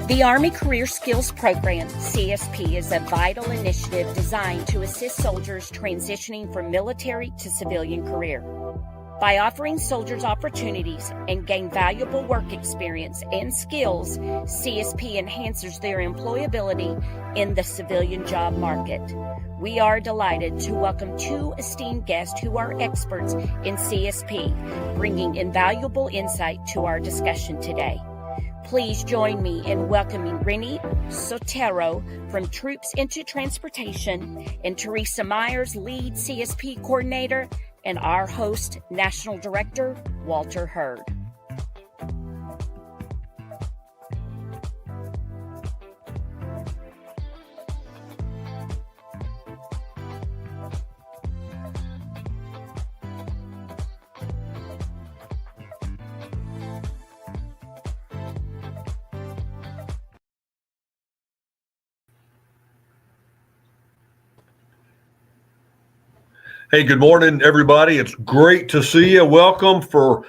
The Army Career Skills Program, CSP, is a vital initiative designed to assist soldiers transitioning from military to civilian career. By offering soldiers opportunities and gain valuable work experience and skills, CSP enhances their employability in the civilian job market. We are delighted to welcome two esteemed guests who are experts in CSP, bringing invaluable insight to our discussion today. Please join me in welcoming Rennie Sotero from Troops into Transportation and Teresa Myers, lead CSP coordinator, and our host, National Director, Walter Hurd. Hey, good morning, everybody. It's great to see you. Welcome for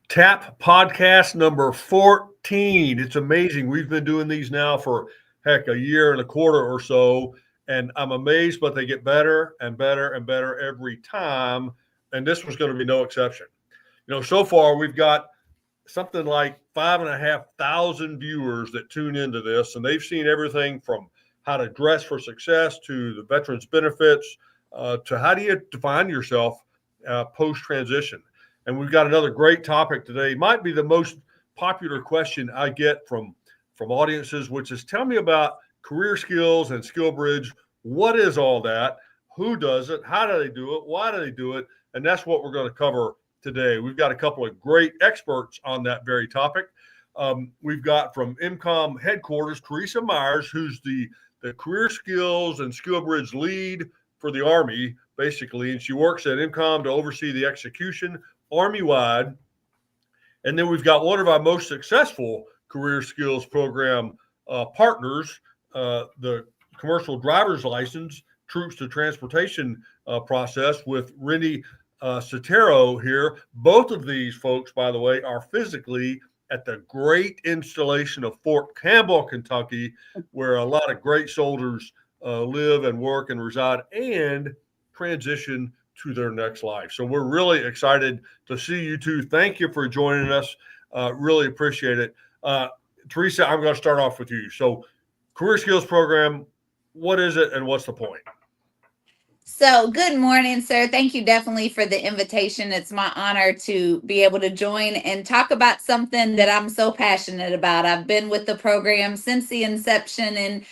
TAP podcast number 14. It's amazing. We've been doing these now for, a year and a quarter or so, and I'm amazed, but they get better and better and better every time, and this was going to be no exception. So far we've got something like 5,500 viewers that tune into this, and they've seen everything from how to dress for success to the veterans benefits, to how do you define yourself post-transition. And we've got another great topic today. Might be the most popular question I get from audiences, which is, tell me about career skills and skill bridge. What is all that? Who does it? How do they do it? Why do they do it? And that's what we're going to cover today. We've got a couple of great experts on that very topic. We've got from MCOM headquarters, Teresa Myers, who's the career skills and skill bridge lead for the Army, basically, and she works at MCOM to oversee the execution Army-wide. And then we've got one of our most successful career skills program partners, the commercial driver's license, Troops to Transportation process with Rennie Sotero here. Both of these folks, by the way, are physically at the great installation of Fort Campbell, Kentucky, where a lot of great soldiers live and work and reside and transition to their next life. So we're really excited to see you two. Thank you for joining us. Really appreciate it. Teresa, I'm going to start off with you. So career skills program, what is it and what's the point? So good morning, sir. Thank you definitely for the invitation. It's my honor to be able to join and talk about something that I'm so passionate about. I've been with the program since the inception, and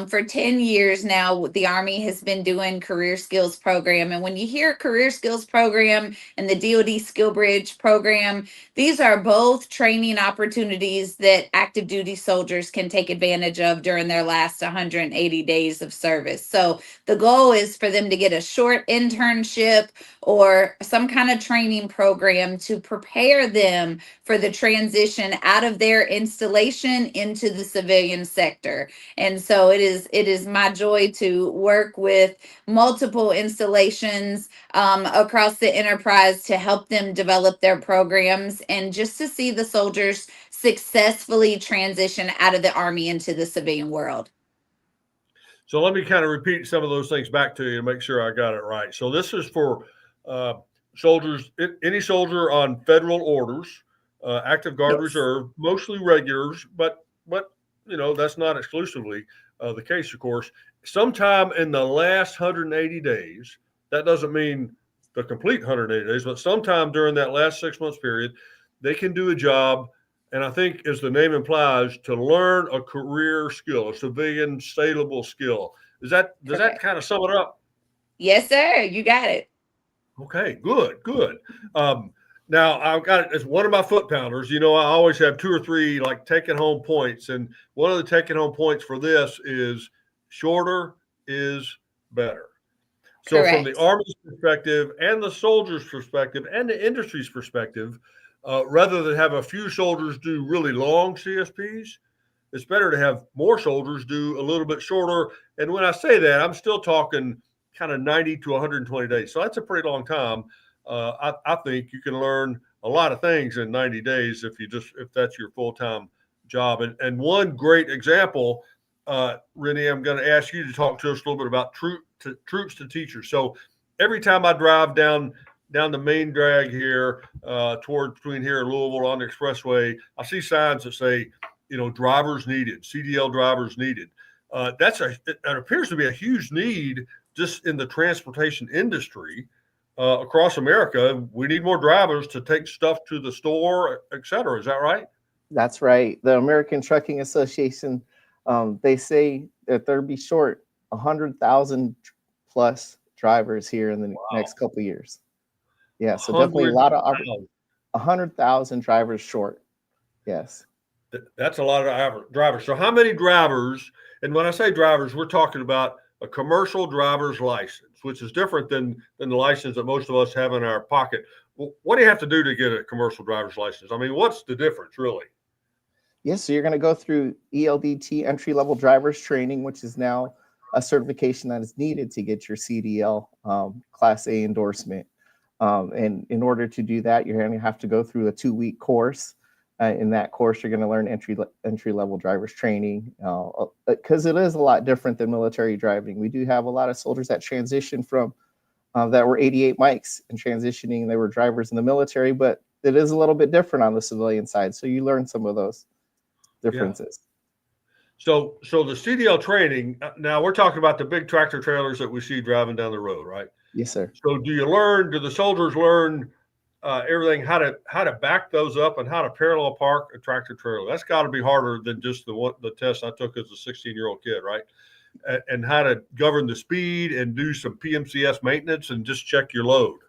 for 10 years now, the Army has been doing career skills program. And when you hear career skills program and the DoD Skill Bridge program, these are both training opportunities that active duty soldiers can take advantage of during their last 180 days of service. So the goal is for them to get a short internship or some kind of training program to prepare them for the transition out of their installation into the civilian sector. And so it is my joy to work with multiple installations across the enterprise to help them develop their programs and just to see the soldiers successfully transition out of the Army into the civilian world. So let me kind of repeat some of those things back to you to make sure I got it right. So this is for soldiers, any soldier on federal orders, active guard Yes. reserve, mostly regulars, but that's not exclusively the case, of course. Sometime in the last 180 days, that doesn't mean the complete 180 days, but sometime during that last 6 months period, they can do a job. And I think, as the name implies, to learn a career skill, a civilian saleable skill. Does that kind of sum it up? Yes, sir. You got it. Okay, good. Now I've got it as one of my foot pounders. I always have two or three like taking home points, and one of the taking home points for this is shorter is better. So Correct. from the Army's perspective and the soldiers' perspective and the industry's perspective, rather than have a few soldiers do really long CSPs, it's better to have more soldiers do a little bit shorter. And when I say that, I'm still talking kind of 90 to 120 days. So that's a pretty long time. I think you can learn a lot of things in 90 days if that's your full-time job. And one great example, Renee, I'm going to ask you to talk to us a little bit about troops to teachers. So every time I drive down the main drag here toward between here and Louisville on the expressway, I see signs that say, drivers needed, CDL drivers needed. It appears to be a huge need just in the transportation industry across America. We need more drivers to take stuff to the store, et cetera. Is that right? That's right. The American Trucking Association, they say that they'll be short 100,000 plus drivers here in the next couple of years. Yeah, so definitely a lot of 100,000 drivers short. Yes. That's a lot of drivers. So how many drivers, and when I say drivers, we're talking about a commercial driver's license, which is different than the license that most of us have in our pocket. Well, what do you have to do to get a commercial driver's license? I mean, what's the difference really? Yes, so you're going to go through ELDT entry-level driver's training, which is now a certification that is needed to get your CDL Class A endorsement. And in order to do that, you're going to have to go through a 2-week course. In that course, you're going to learn entry-level driver's training because it is a lot different than military driving. We do have a lot of soldiers that transition from that were 88 mics and transitioning. They were drivers in the military, but it is a little bit different on the civilian side. So you learn some of those differences. Yeah. So the CDL training, now we're talking about the big tractor trailers that we see driving down the road, right? Yes, sir. So do the soldiers learn everything, how to back those up and how to parallel park a tractor trailer? That's got to be harder than just the test I took as a 16-year-old kid, right? And how to govern the speed and do some PMCS maintenance and just check your load.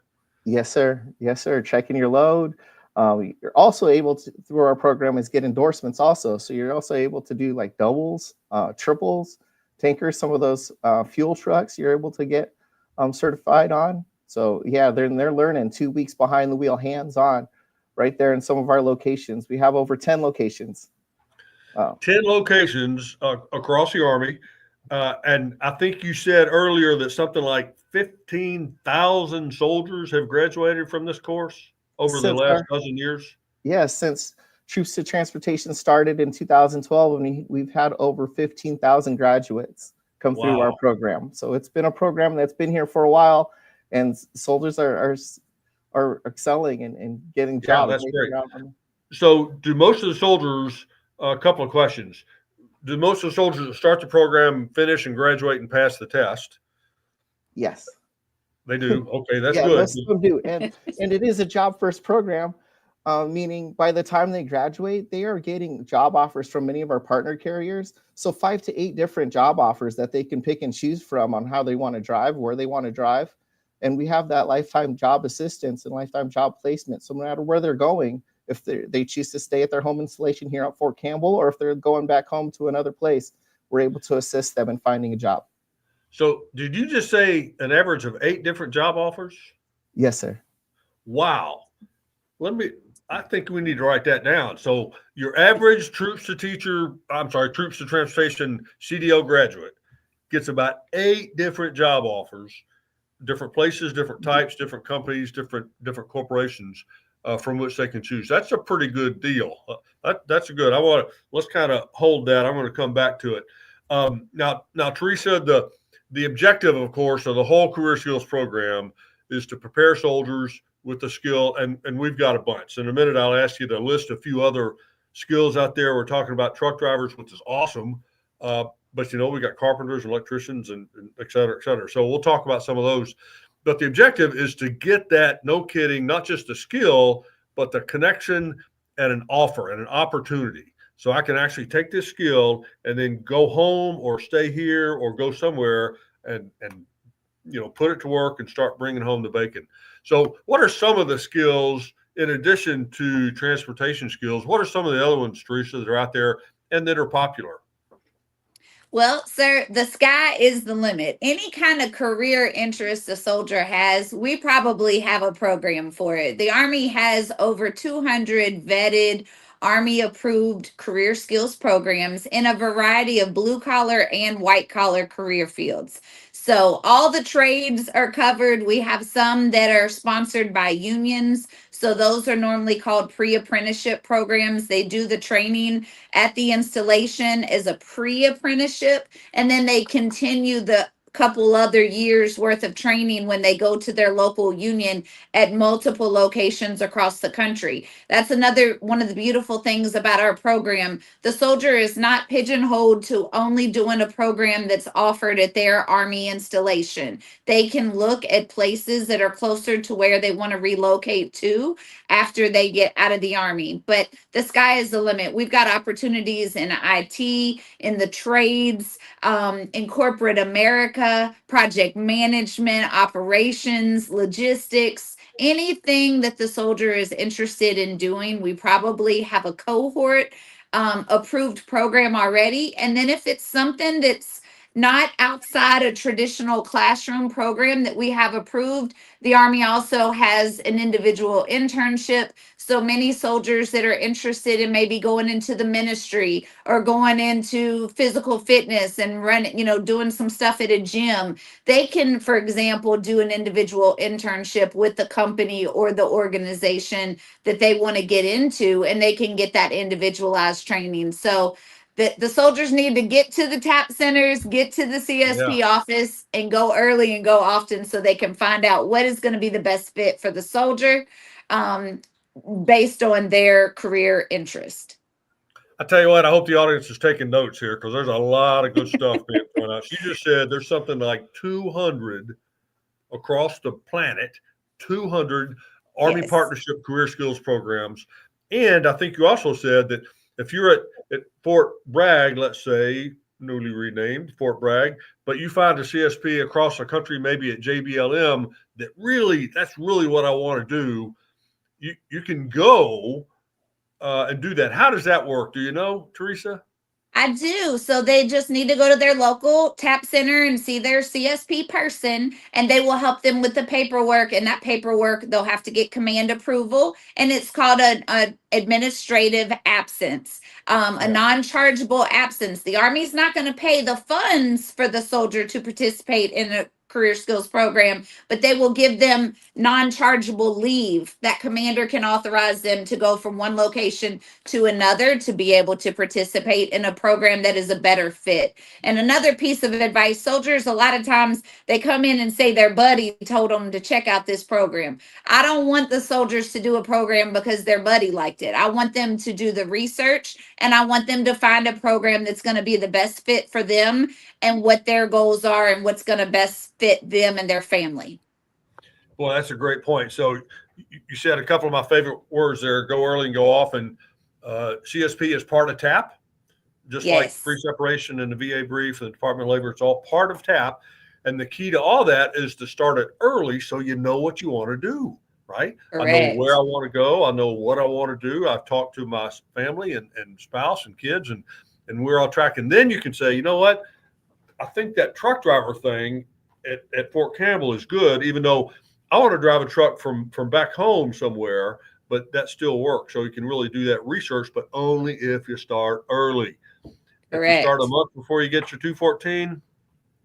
Yes, sir. Yes, sir. Checking your load. You're also able to, through our program, is get endorsements also. So you're also able to do like doubles, triples, tankers, some of those fuel trucks you're able to get certified on. So yeah, they're learning 2 weeks behind the wheel, hands-on, right there in some of our locations. We have over 10 locations. 10 locations across the Army. And I think you said earlier that something like 15,000 soldiers have graduated from this course over the last dozen years. Yeah, since Troops to Transportation started in 2012, and we've had over 15,000 graduates come through our program. So it's been a program that's been here for a while, and soldiers are excelling and getting jobs. Yeah, that's great. So do most of the soldiers, a couple of questions. Do most of the soldiers that start the program finish and graduate and pass the test? Yes. They do. Okay, that's yeah, good. Most of them do. And it is a job first program, meaning by the time they graduate, they are getting job offers from many of our partner carriers. So 5 to 8 different job offers that they can pick and choose from on how they want to drive, where they want to drive. And we have that lifetime job assistance and lifetime job placement. So no matter where they're going, if they choose to stay at their home installation here at Fort Campbell, or if they're going back home to another place, we're able to assist them in finding a job. So did you just say an average of 8 different job offers? Yes, sir. Wow. I think we need to write that down. So your average troops to transportation CDL graduate gets about 8 different job offers, different places, different types, different companies, different corporations from which they can choose. That's a pretty good deal. That's a good. Let's kind of hold that. I'm going to come back to it. Now, Teresa, the objective, of course, of the whole career skills program is to prepare soldiers with the skill, and we've got a bunch. In a minute, I'll ask you to list a few other skills out there. We're talking about truck drivers, which is awesome. But we got carpenters, electricians, and et cetera, et cetera. So we'll talk about some of those. But the objective is to get that, no kidding, not just the skill, but the connection and an offer and an opportunity. So I can actually take this skill and then go home or stay here or go somewhere and put it to work and start bringing home the bacon. So what are some of the skills in addition to transportation skills? What are some of the other ones, Teresa, that are out there and that are popular? Well, sir, the sky is the limit. Any kind of career interest a soldier has, we probably have a program for it. The Army has over 200 vetted Army approved career skills programs in a variety of blue collar and white collar career fields. So all the trades are covered. We have some that are sponsored by unions. So those are normally called pre-apprenticeship programs. They do the training at the installation as a pre-apprenticeship, and then they continue the couple other years worth of training when they go to their local union at multiple locations across the country. That's another one of the beautiful things about our program. The soldier is not pigeonholed to only doing a program that's offered at their Army installation. They can look at places that are closer to where they want to relocate to after they get out of the Army. But the sky is the limit. We've got opportunities in IT, in the trades, in corporate America, project management, operations, logistics, anything that the soldier is interested in doing. We probably have a cohort approved program already. And then if it's something that's not outside a traditional classroom program that we have approved, the Army also has an individual internship. So many soldiers that are interested in maybe going into the ministry or going into physical fitness and running, doing some stuff at a gym, they can, for example, do an individual internship with the company or the organization that they want to get into, and they can get that individualized training. So the soldiers need to get to the TAP centers, get to the CSP office, and go early and go often so they can find out what is going to be the best fit for the soldier based on their career interest. I tell you what, I hope the audience is taking notes here because there's a lot of good stuff being thrown out. She just said there's something like 200 across the planet, 200 Army Partnership Career Skills programs. And I think you also said that if you're at Fort Bragg, let's say, newly renamed Fort Bragg, but you find a CSP across the country, maybe at JBLM, that's really what I want to do, you can go and do that. How does that work? Do you know, Teresa? I do. So they just need to go to their local TAP center and see their CSP person, and they will help them with the paperwork. And that paperwork, they'll have to get command approval, and it's called an administrative absence, a non-chargeable absence. The Army's not going to pay the funds for the soldier to participate in a career skills program, but they will give them non-chargeable leave that commander can authorize them to go from one location to another to be able to participate in a program that is a better fit. And another piece of advice, soldiers, a lot of times they come in and say their buddy told them to check out this program. I don't want the soldiers to do a program because their buddy liked it. I want them to do the research, and I want them to find a program that's going to be the best fit for them and what their goals are and what's going to best fit them and their family. Well, that's a great point. So you said a couple of my favorite words there: go early and go often. CSP is part of TAP, just like pre-separation and the VA brief and the Department of Labor. It's all part of TAP. And the key to all that is to start it early so you know what you want to do, right? Correct. I know where I want to go. I know what I want to do. I've talked to my family and spouse and kids, and we're all tracking. Then you can say, you know what? I think that truck driver thing at Fort Campbell is good, even though I want to drive a truck from back home somewhere, but that still works. So you can really do that research, but only if you start early. Correct. If you start a month before you get your 214,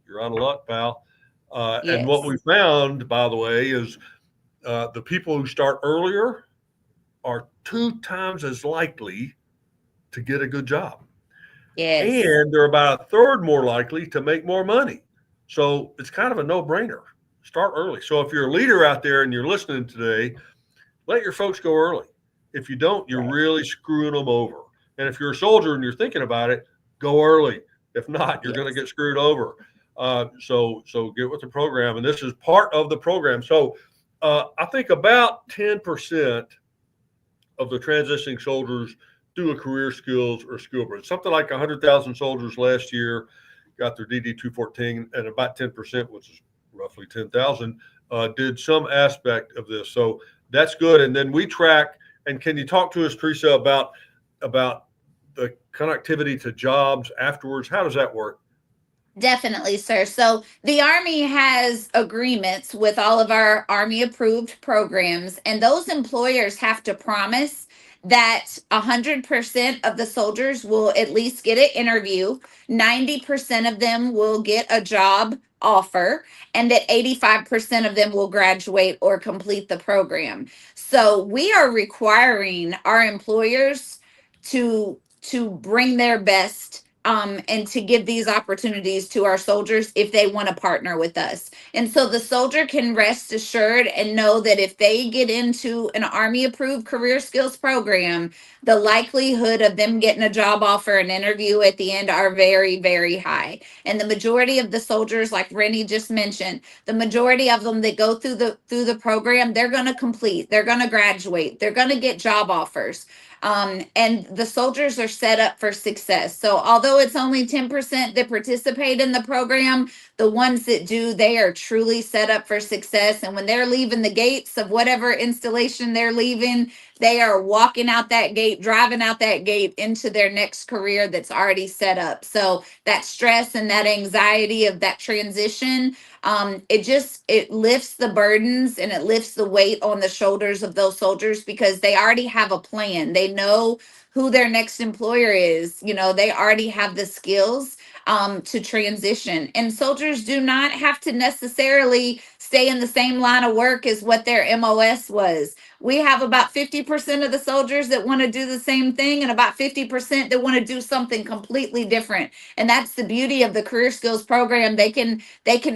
you're out of luck, pal. And what we found, by the way, is the people who start earlier are 2 times as likely to get a good job. Yes. And they're about a third more likely to make more money. So it's kind of a no-brainer. Start early. So if you're a leader out there and you're listening today, let your folks go early. If you don't, you're really screwing them over. And if you're a soldier and you're thinking about it, go early. If not, you're going to get screwed over. So get with the program. And this is part of the program. So I think about 10% of the transitioning soldiers do a career skills or skill bridge. Something like 100,000 soldiers last year got their DD 214, and about 10%, which is roughly 10,000, did some aspect of this. So that's good. And then we track. And can you talk to us, Teresa, about the connectivity to jobs afterwards? How does that work? Definitely, sir. So the Army has agreements with all of our Army approved programs, and those employers have to promise that 100% of the soldiers will at least get an interview. 90% of them will get a job offer, and that 85% of them will graduate or complete the program. So we are requiring our employers to bring their best, and to give these opportunities to our soldiers if they want to partner with us. And so the soldier can rest assured and know that if they get into an Army approved career skills program, the likelihood of them getting a job offer and interview at the end are very, very high. And the majority of the soldiers, like Rennie just mentioned, the majority of them that go through the program, they're going to complete, they're going to graduate, they're going to get job offers. And the soldiers are set up for success. So although it's only 10% that participate in the program, the ones that do, they are truly set up for success. And when they're leaving the gates of whatever installation they're leaving, they are walking out that gate, driving out that gate into their next career that's already set up. So that stress and that anxiety of that transition, it lifts the burdens and it lifts the weight on the shoulders of those soldiers because they already have a plan. They know who their next employer is. They already have the skills to transition. And soldiers do not have to necessarily stay in the same line of work as what their MOS was. We have about 50% of the soldiers that want to do the same thing and about 50% that want to do something completely different. And that's the beauty of the career skills program. They can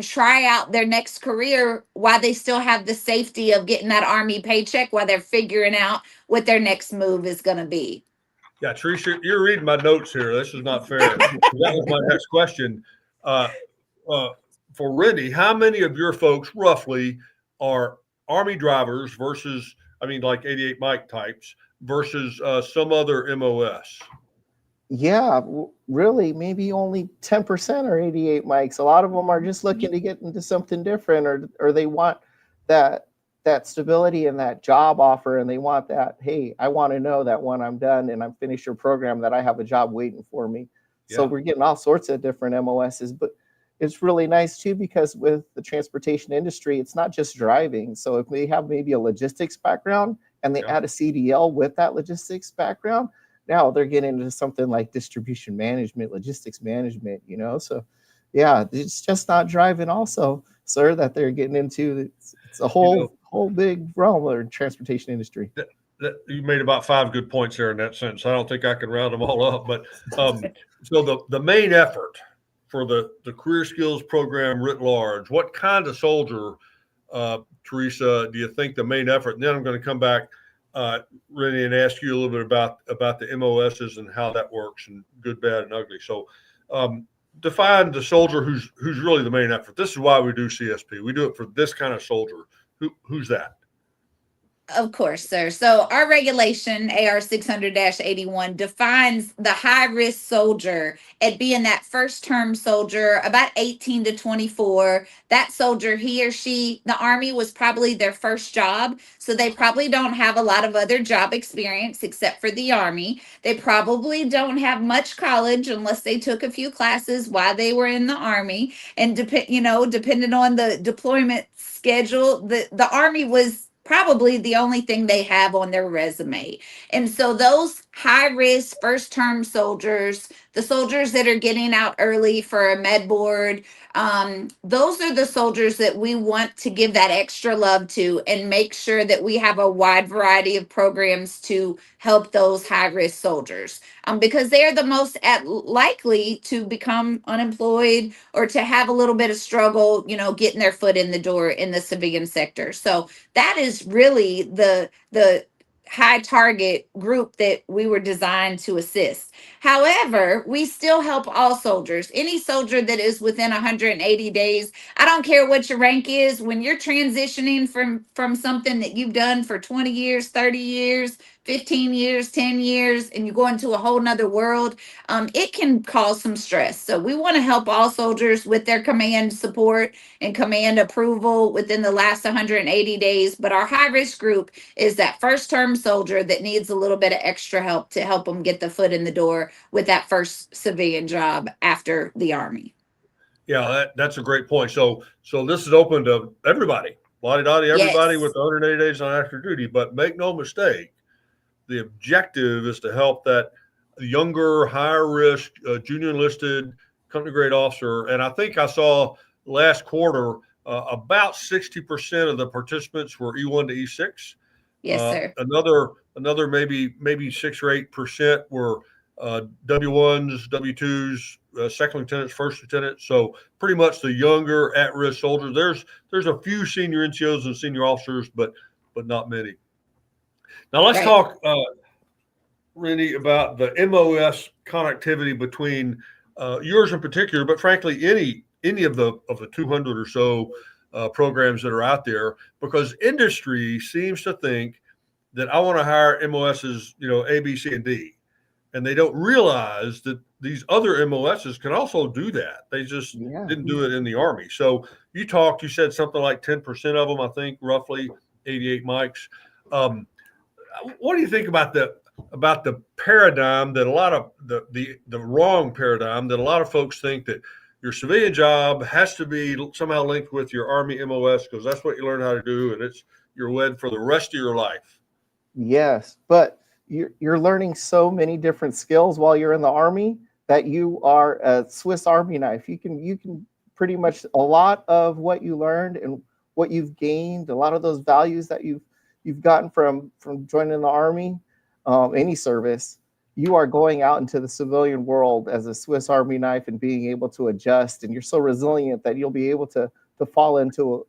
try out their next career while they still have the safety of getting that Army paycheck while they're figuring out what their next move is going to be. Yeah, Teresa, you're reading my notes here. This is not fair. That was my next question. For Rennie, how many of your folks roughly are Army drivers versus, like 88 Mike types versus some other MOS? Yeah, really, maybe only 10% are 88 mics. A lot of them are just looking to get into something different, or they want that stability and that job offer, and they want that, hey, I want to know that when I'm done and I'm finished your program that I have a job waiting for me. Yeah. So we're getting all sorts of different MOSs, but it's really nice too, because with the transportation industry, it's not just driving. So if they have maybe a logistics background and they add a CDL with that logistics background, now they're getting into something like distribution management, logistics management, So yeah, it's just not driving also, sir, that they're getting into. It's a whole big realm of the transportation industry. You made about 5 good points there in that sentence. I don't think I can round them all up, but so the main effort for the career skills program writ large, what kind of soldier, Teresa, do you think the main effort? And then I'm going to come back, Rennie, and ask you a little bit about the MOSs and how that works, and good, bad, and ugly. So define the soldier who's really the main effort. This is why we do CSP. We do it for this kind of soldier. Who's that? Of course, sir. So our regulation AR 600-81 defines the high-risk soldier as being that first-term soldier, about 18 to 24. That soldier, he or she, the Army was probably their first job, so they probably don't have a lot of other job experience except for the Army. They probably don't have much college unless they took a few classes while they were in the Army. And depending on the deployment schedule, the Army was probably the only thing they have on their resume. And so those high risk first term soldiers, the soldiers that are getting out early for a med board, those are the soldiers that we want to give that extra love to and make sure that we have a wide variety of programs to help those high risk soldiers, because they are the most likely to become unemployed or to have a little bit of struggle, getting their foot in the door in the civilian sector. So that is really the high target group that we were designed to assist. However, we still help all soldiers. Any soldier that is within 180 days, I don't care what your rank is, when you're transitioning from something that you've done for 20 years, 30 years, 15 years, 10 years, and you go into a whole nother world, it can cause some stress. So we want to help all soldiers with their command support and command approval within the last 180 days. But our high risk group is that first term soldier that needs a little bit of extra help to help them get the foot in the door with that first civilian job after the Army. Yeah, that's a great point. So this is open to everybody, everybody yes. With 180 days on active duty. But make no mistake, the objective is to help that younger, higher risk, junior enlisted company grade officer. And I think I saw last quarter, about 60% of the participants were E1 to E6. Yes, sir. Another maybe 6 or 8% were W1s, W2s, second lieutenants, first lieutenants. So pretty much the younger at-risk soldiers. There's a few senior NCOs and senior officers, but not many. Now let's talk, Rennie, about the MOS connectivity between yours in particular, but frankly any of the 200 or so programs that are out there, because industry seems to think that I want to hire MOSs, A, B, C, and D. And they don't realize that these other MOSs can also do that. They just didn't do it in the Army. So you said something like 10% of them, I think, roughly 88 mics. What do you think about the paradigm that a lot of the wrong paradigm that a lot of folks think that your civilian job has to be somehow linked with your Army MOS because that's what you learn how to do and you're wed for the rest of your life? Yes, but you're learning so many different skills while you're in the Army that you are a Swiss Army knife. You can pretty much a lot of what you learned and what you've gained, a lot of those values that you've gotten from joining the Army, any service, you are going out into the civilian world as a Swiss Army knife and being able to adjust. And you're so resilient that you'll be able to fall into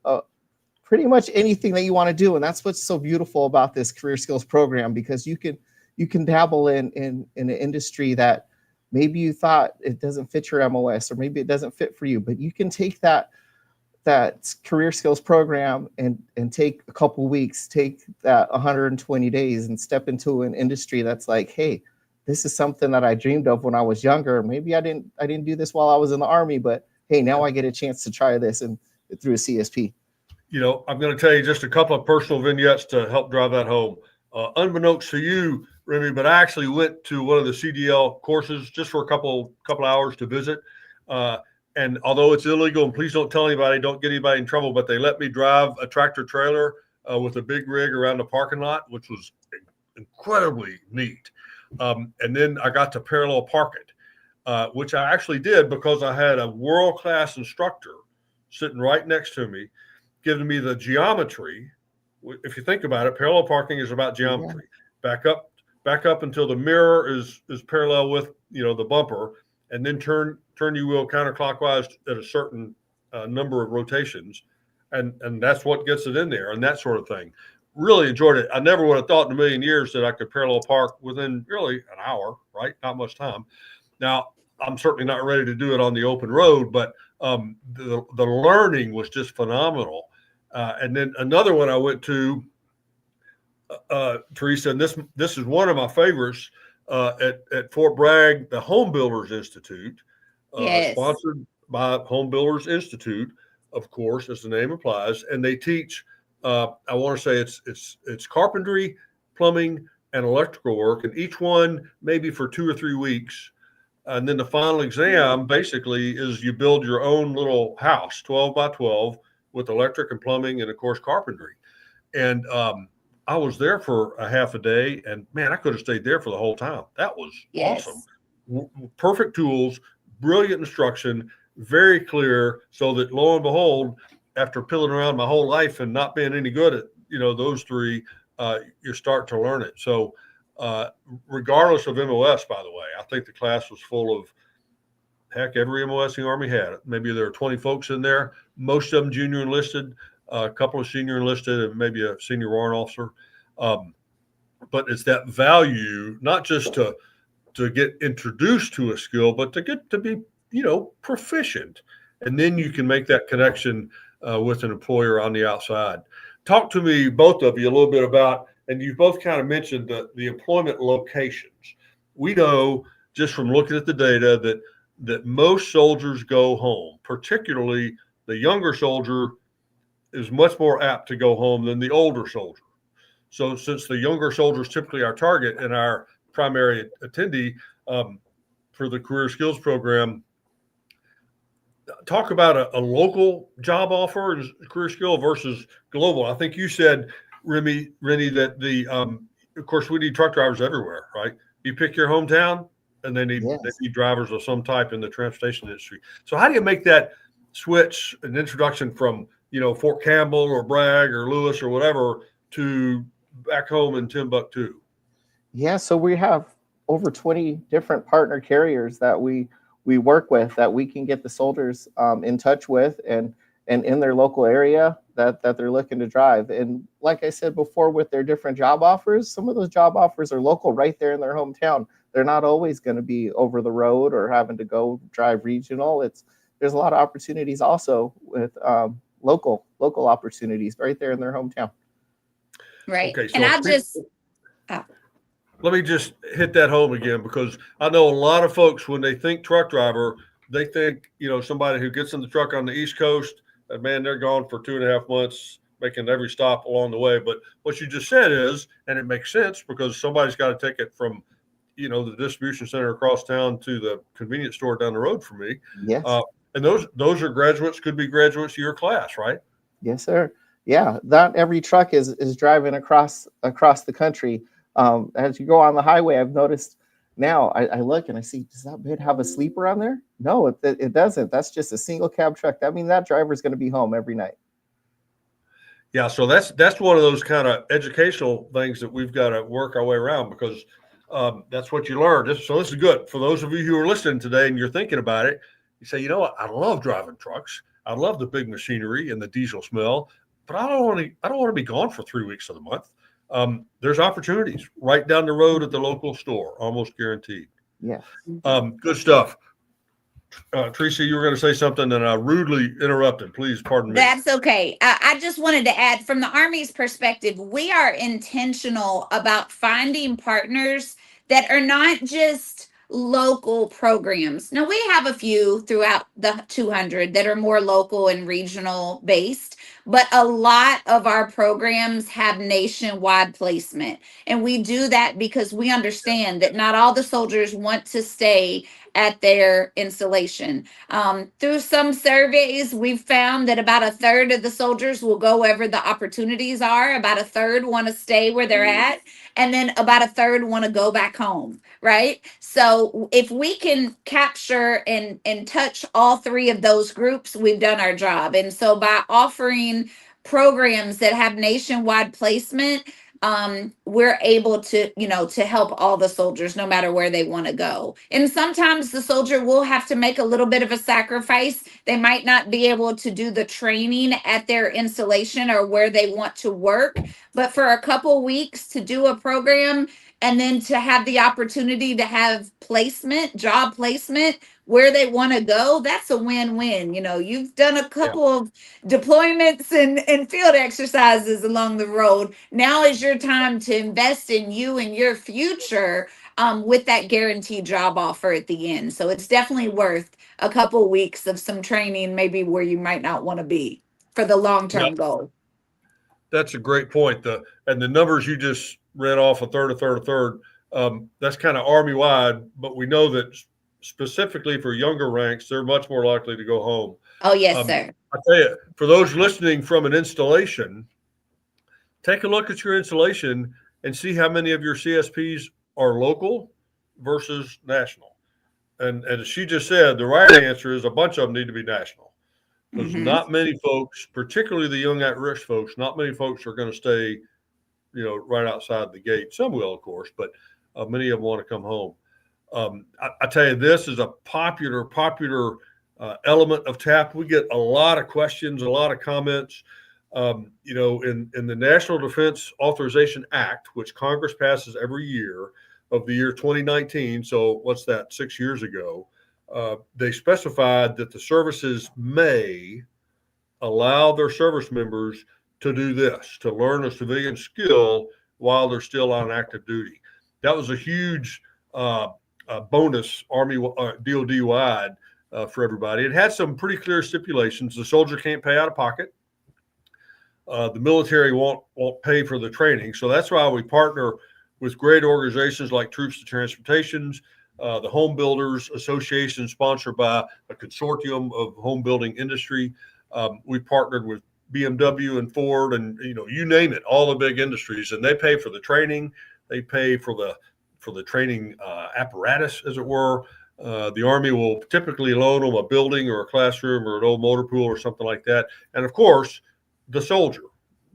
pretty much anything that you want to do. And that's what's so beautiful about this career skills program, because you can dabble in an industry that maybe you thought it doesn't fit your MOS, or maybe it doesn't fit for you, but you can take that career skills program and take a couple weeks, take that 120 days and step into an industry that's like, hey, this is something that I dreamed of when I was younger. Maybe I didn't do this while I was in the Army, but hey, now I get a chance to try this and through a CSP. I'm going to tell you just a couple of personal vignettes to help drive that home. Unbeknownst to you, Remy, but I actually went to one of the CDL courses just for a couple hours to visit. And although it's illegal, and please don't tell anybody, don't get anybody in trouble, but they let me drive a tractor trailer with a big rig around the parking lot, which was incredibly neat. And then I got to parallel park it, which I actually did because I had a world-class instructor sitting right next to me, giving me the geometry. If you think about it, parallel parking is about geometry. Back up until the mirror is parallel with the bumper, and then turn your wheel counterclockwise at a certain number of rotations, and that's what gets it in there, and that sort of thing. Really enjoyed it. I never would have thought in a million years that I could parallel park within really an hour, right? Not much time. Now, I'm certainly not ready to do it on the open road, but the learning was just phenomenal. And then another one I went to, Teresa, and this is one of my favorites at Fort Bragg, the Home Builders Institute, sponsored by Home Builders Institute, of course, as the name implies, and they teach. I want to say it's carpentry, plumbing, and electrical work, and each one maybe for 2 or 3 weeks. And then the final exam basically is you build your own little house, 12 by 12, with electric and plumbing and, of course, carpentry. And I was there for a half a day, and, man, I could have stayed there for the whole time. That was awesome. Perfect tools, brilliant instruction, very clear, so that, lo and behold, after pilling around my whole life and not being any good at, those three, you start to learn it. So regardless of MOS, by the way, I think the class was full of, heck, every MOS the Army had. Maybe there were 20 folks in there, most of them junior enlisted, a couple of senior enlisted, and maybe a senior warrant officer. But it's that value, not just to get introduced to a skill, but to get to be, proficient. And then you can make that connection with an employer on the outside. Talk to me, both of you, a little bit about, and you both kind of mentioned the employment locations. We know just from looking at the data that most soldiers go home, particularly the younger soldier is much more apt to go home than the older soldier. So since the younger soldier is typically our target and our primary attendee for the career skills program, talk about a local job offer and career skill versus global. I think you said, Rennie, that of course, we need truck drivers everywhere, right? You pick your hometown, and they need drivers of some type in the transportation industry. So how do you make that switch an introduction from, Fort Campbell or Bragg or Lewis or whatever to back home in Timbuktu? Yeah, so we have over 20 different partner carriers that we work with, that we can get the soldiers in touch with and in their local area that they're looking to drive. And like I said before, with their different job offers, some of those job offers are local right there in their hometown. They're not always going to be over the road or having to go drive regional. There's a lot of opportunities also with local opportunities right there in their hometown. Right. Okay, so And I just, let me just hit that home again, because I know a lot of folks, when they think truck driver, they think, somebody who gets in the truck on the East Coast, and man, they're gone for 2.5 months, making every stop along the way. But what you just said is, and it makes sense, because somebody's got to take it from, the distribution center across town to the convenience store down the road from me. Yes. And those are graduates, could be graduates of your class, right? Yes, sir. Yeah, not every truck is driving across the country. As you go on the highway, I've noticed now, I look and I see, does that bid have a sleeper on there? No, it doesn't. That's just a single cab truck. That means that driver's going to be home every night. Yeah, so that's one of those kind of educational things that we've got to work our way around, because that's what you learn. So this is good for those of you who are listening today and you're thinking about it. You say, what? I love driving trucks. I love the big machinery and the diesel smell, but I don't want to be gone for 3 weeks of the month. There's opportunities right down the road at the local store, almost guaranteed. Yeah. Good stuff. Teresa, you were going to say something and I rudely interrupted. Please pardon me. That's okay. I just wanted to add, from the Army's perspective, we are intentional about finding partners that are not just local programs. Now, we have a few throughout the 200 that are more local and regional based, but a lot of our programs have nationwide placement. And we do that because we understand that not all the soldiers want to stay at their installation. Through some surveys, we've found that about a third of the soldiers will go wherever the opportunities are. About a third want to stay where they're at. And then about a third want to go back home, right? So if we can capture and touch all three of those groups, we've done our job. And so by offering programs that have nationwide placement, we're able to, to help all the soldiers no matter where they want to go. And sometimes the soldier will have to make a little bit of a sacrifice. They might not be able to do the training at their installation or where they want to work, but for a couple weeks to do a program and then to have the opportunity to have placement, job placement where they want to go, that's a win-win. You've done a couple of deployments and field exercises along the road. Now is your time to invest in you and your future with that guaranteed job offer at the end. So it's definitely worth a couple weeks of some training, maybe where you might not want to be, for the long-term goal. That's a great point. And the numbers you just read off, a third, that's kind of Army-wide, but we know that specifically for younger ranks, they're much more likely to go home. Oh, yes, sir. I tell you, for those listening from an installation, take a look at your installation and see how many of your CSPs are local versus national. And as she just said, the right answer is a bunch of them need to be national. Because not many folks, particularly the young at-risk folks, not many folks are going to stay, right outside the gate. Some will, of course, but many of them want to come home. I tell you, this is a popular element of TAP. We get a lot of questions, a lot of comments. In the National Defense Authorization Act, which Congress passes every year of the year 2019. So what's that, 6 years ago? They specified that the services may allow their service members to do this, to learn a civilian skill while they're still on active duty. That was a huge bonus, Army DOD wide for everybody. It had some pretty clear stipulations. The soldier can't pay out of pocket. The military won't pay for the training. So that's why we partner with great organizations like Troops to Transportations, the Home Builders Association, sponsored by a consortium of home building industry. We partnered with BMW and Ford and, you name it, all the big industries, and they pay for the training. They pay for the training apparatus, as it were. The Army will typically loan them a building or a classroom or an old motor pool or something like that. And of course, the soldier,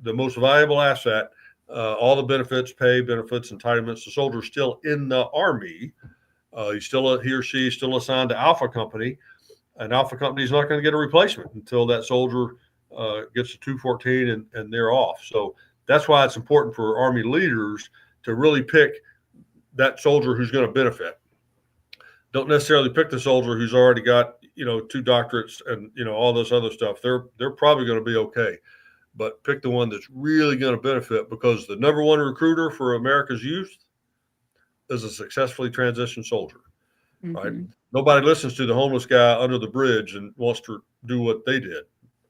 the most valuable asset, all the benefits, pay, benefits, entitlements. The soldier is still in the Army. He or she is still assigned to Alpha Company. An Alpha Company is not going to get a replacement until that soldier gets to 214 and they're off. So that's why it's important for Army leaders to really pick that soldier who's going to benefit. Don't necessarily pick the soldier who's already got, 2 doctorates and, all this other stuff. They're probably going to be okay, but pick the one that's really going to benefit, because the number one recruiter for America's youth is a successfully transitioned soldier, right? Nobody listens to the homeless guy under the bridge and wants to do what they did,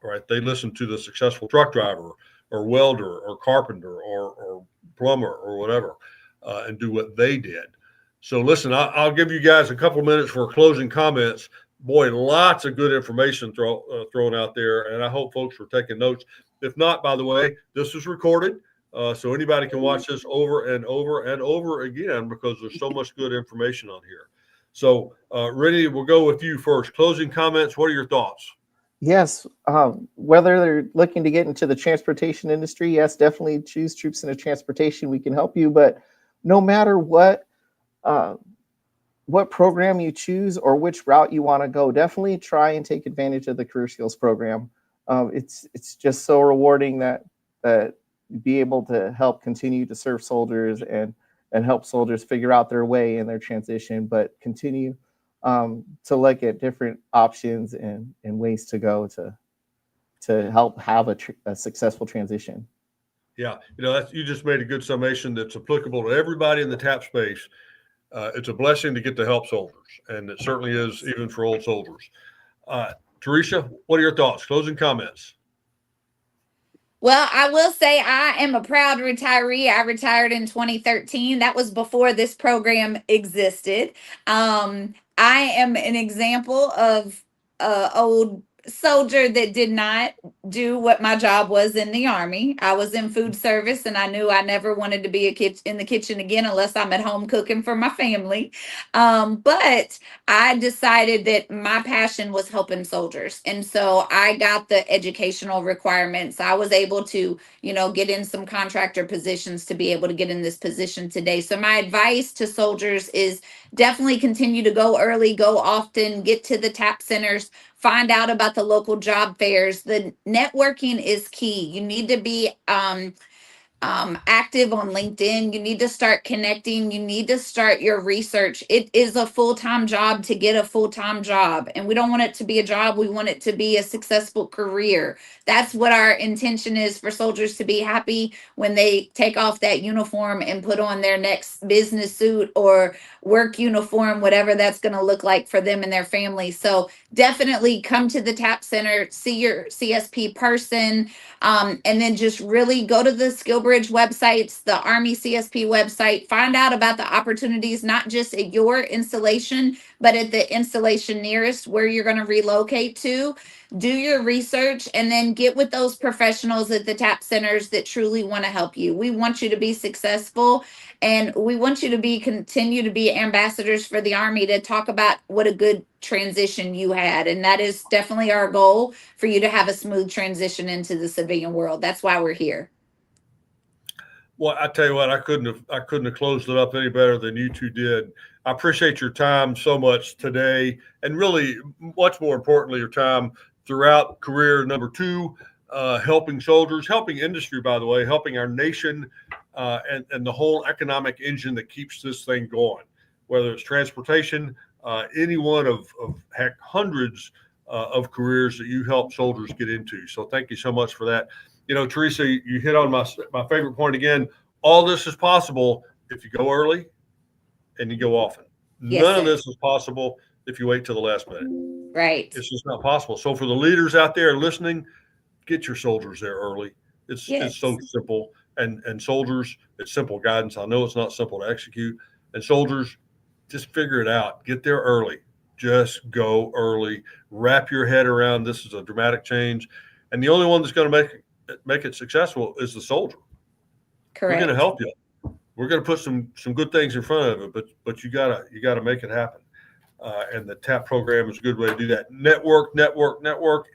right? They listen to the successful truck driver or welder or carpenter or plumber or whatever, and do what they did. So listen, I'll give you guys a couple minutes for closing comments. Boy, lots of good information thrown out there, and I hope folks were taking notes. If not, by the way, this is recorded, so anybody can watch this over and over and over again, because there's so much good information on here. So, Rennie, we'll go with you first. Closing comments. What are your thoughts? Yes. Whether they're looking to get into the transportation industry, yes, definitely choose Troops into Transportation. We can help you, but no matter what program you choose or which route you want to go, definitely try and take advantage of the Career Skills program. It's just so rewarding that be able to help continue to serve soldiers and help soldiers figure out their way in their transition, but continue to look at different options and ways to go to help have a successful transition. Yeah, you just made a good summation that's applicable to everybody in the TAP space. It's a blessing to get to help soldiers, and it certainly is even for old soldiers. Teresa, what are your thoughts? Closing comments. Well, I will say I am a proud retiree. I retired in 2013. That was before this program existed. I am an example of old soldier that did not do what my job was in the Army. I was in food service, and I knew I never wanted to be in the kitchen again unless I'm at home cooking for my family. But I decided that my passion was helping soldiers. And so I got the educational requirements. I was able to, get in some contractor positions to be able to get in this position today. So my advice to soldiers is definitely continue to go early, go often, get to the TAP centers, find out about the local job fairs. The networking is key. You need to be active on LinkedIn. You need to start connecting. You need to start your research. It is a full-time job to get a full-time job. And we don't want it to be a job. We want it to be a successful career. That's what our intention is, for soldiers to be happy when they take off that uniform and put on their next business suit or work uniform, whatever that's going to look like for them and their family. So definitely come to the TAP Center, see your CSP person, and then just really go to the SkillBridge websites, the Army CSP website, find out about the opportunities, not just at your installation, but at the installation nearest where you're going to relocate to. Do your research and then get with those professionals at the TAP centers that truly want to help you. We want you to be successful, and we want you to continue to be ambassadors for the Army, to talk about what a good transition you had. And that is definitely our goal, for you to have a smooth transition into the civilian world. That's why we're here. Well, I tell you what, I couldn't have closed it up any better than you two did. I appreciate your time so much today, and really, much more importantly, your time throughout career number 2, helping soldiers, helping industry, by the way, helping our nation, and the whole economic engine that keeps this thing going, whether it's transportation, any one of heck, hundreds of careers that you help soldiers get into. So thank you so much for that. Teresa, you hit on my favorite point again. All this is possible if you go early and you go often. Yes, None sir. of this is possible if you wait till the last minute. Right. It's just not possible. So for the leaders out there listening, get your soldiers there early. It's so simple. And soldiers, it's simple guidance. I know it's not simple to execute. And soldiers, just figure it out. Get there early. Just go early. Wrap your head around this is a dramatic change. And the only one that's going to make it successful is the soldier. Correct. We're going to help you. We're going to put some good things in front of it, but you gotta make it happen. and the TAP program is a good way to do that. Network.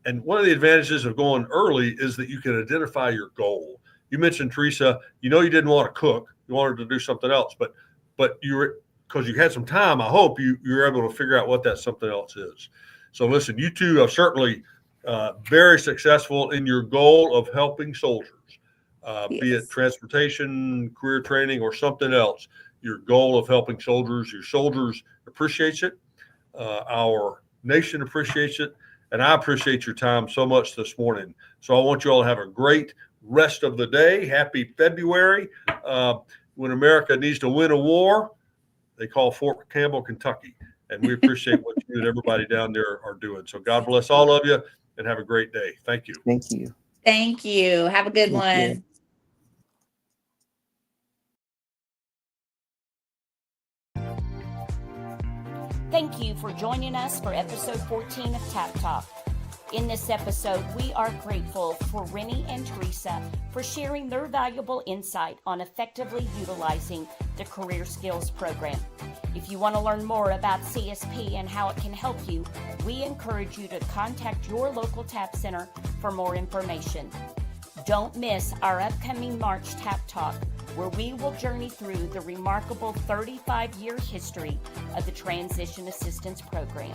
And one of the advantages of going early is that you can identify your goal. You mentioned, Teresa, you didn't want to cook. You wanted to do something else, but because you had some time, I hope you were able to figure out what that something else is. So listen, you two are certainly very successful in your goal of helping soldiers, be it transportation, career training, or something else. Your goal of helping soldiers, your soldiers appreciate it. Our nation appreciates it. And I appreciate your time so much this morning. So I want you all to have a great rest of the day. Happy February. When America needs to win a war, they call Fort Campbell, Kentucky. And we appreciate what you and everybody down there are doing. So God bless all of you and have a great day. Thank you. Thank you. Thank you. Have a good one. Thank you for joining us for episode 14 of TAP Talk. In this episode, we are grateful for Rennie and Teresa for sharing their valuable insight on effectively utilizing the Career Skills Program. If you want to learn more about CSP and how it can help you, we encourage you to contact your local TAP Center for more information. Don't miss our upcoming March TAP Talk, where we will journey through the remarkable 35-year history of the Transition Assistance Program.